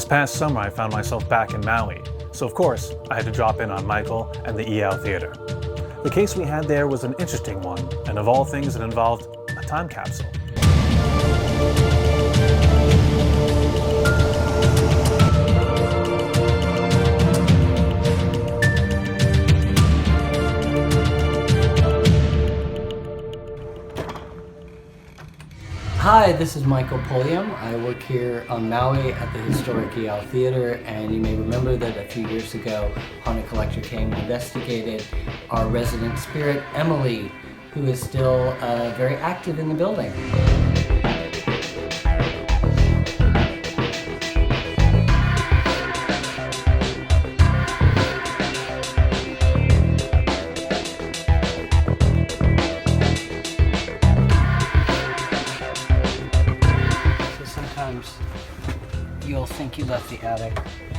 This past summer, I found myself back in Maui, so of course, I had to drop in on Michael and the Iao Theater. The case we had there was an interesting one, and of all things, it involved a time capsule. Hi, this is Michael Pulliam. I work here on Maui at the historic Iao Theater, and you may remember that a few years ago, Haunted Collector came and investigated our resident spirit, Emily, who is still very active in the building. Sometimes you'll think you left the attic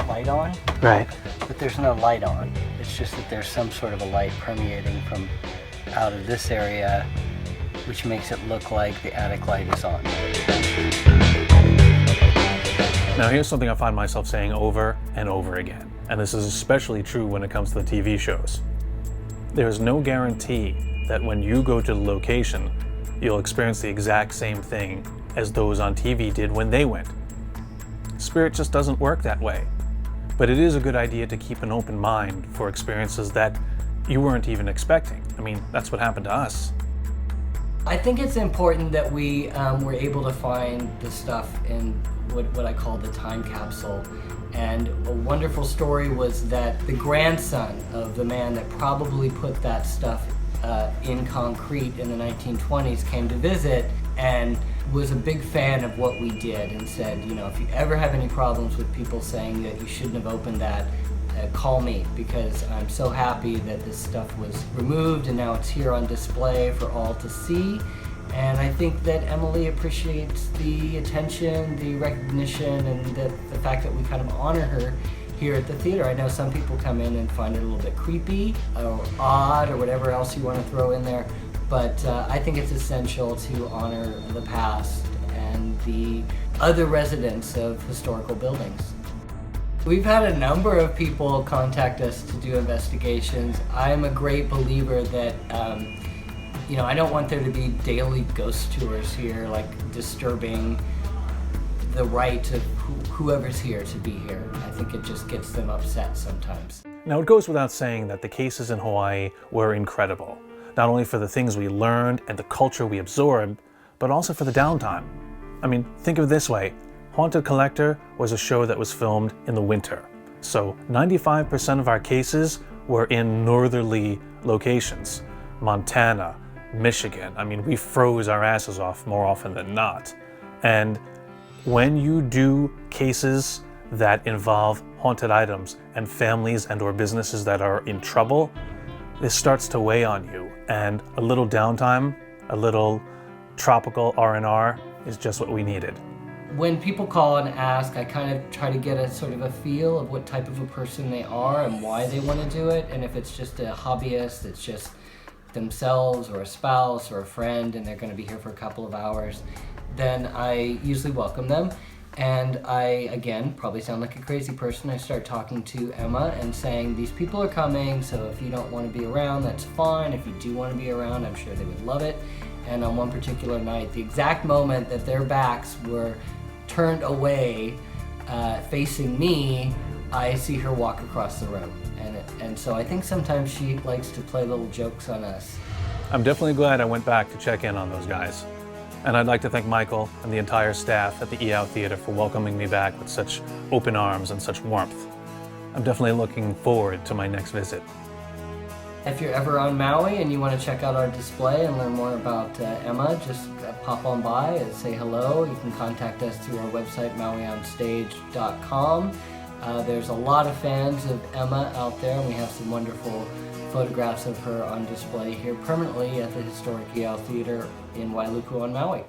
light on, Right. but there's no light on. It's just that there's some sort of a light permeating from out of this area, which makes it look like the attic light is on. Now here's something I find myself saying over and over again, and this is especially true when it comes to the TV shows. There is no guarantee that when you go to the location, you'll experience the exact same thing as those on TV did when they went. Spirit just doesn't work that way. But it is a good idea to keep an open mind for experiences that you weren't even expecting. I mean, that's what happened to us. I think it's important that we were able to find the stuff in what I call the time capsule. And a wonderful story was that the grandson of the man that probably put that stuff in concrete in the 1920s came to visit and was a big fan of what we did and said, you know, if you ever have any problems with people saying that you shouldn't have opened that, call me, because I'm so happy that this stuff was removed and now it's here on display for all to see. And I think that Emily appreciates the attention, the recognition, and the fact that we kind of honor her here at the theater. I know some people come in and find it a little bit creepy or odd or whatever else you want to throw in there, but I think it's essential to honor the past and the other residents of historical buildings. We've had a number of people contact us to do investigations. I'm a great believer that you know, I don't want there to be daily ghost tours here, like disturbing the right of whoever's here to be here. I think it just gets them upset sometimes. Now it goes without saying that the cases in Hawaii were incredible, not only for the things we learned and the culture we absorbed, but also for the downtime. I mean, think of it this way. Haunted Collector was a show that was filmed in the winter. So 95% of our cases were in northerly locations. Montana, Michigan. I mean, we froze our asses off more often than not. And when you do cases that involve haunted items and families and or businesses that are in trouble, this starts to weigh on you. And a little downtime, a little tropical R&R is just what we needed. When people call and ask, I kind of try to get a sort of a feel of what type of a person they are and why they want to do it. And if it's just a hobbyist, it's just themselves or a spouse or a friend and they're going to be here for a couple of hours, then I usually welcome them. And I, again, probably sound like a crazy person, I start talking to Emma and saying, these people are coming, so if you don't want to be around, that's fine. If you do want to be around, I'm sure they would love it. And on one particular night, the exact moment that their backs were turned away, facing me, I see her walk across the room. And so I think sometimes she likes to play little jokes on us. I'm definitely glad I went back to check in on those guys. And I'd like to thank Michael and the entire staff at the Iao Theater for welcoming me back with such open arms and such warmth. I'm definitely looking forward to my next visit. If you're ever on Maui and you want to check out our display and learn more about Emma, just pop on by and say hello. You can contact us through our website, mauionstage.com. There's a lot of fans of Emma out there, and we have some wonderful photographs of her on display here permanently at the historic Iao Theater in Wailuku on Maui.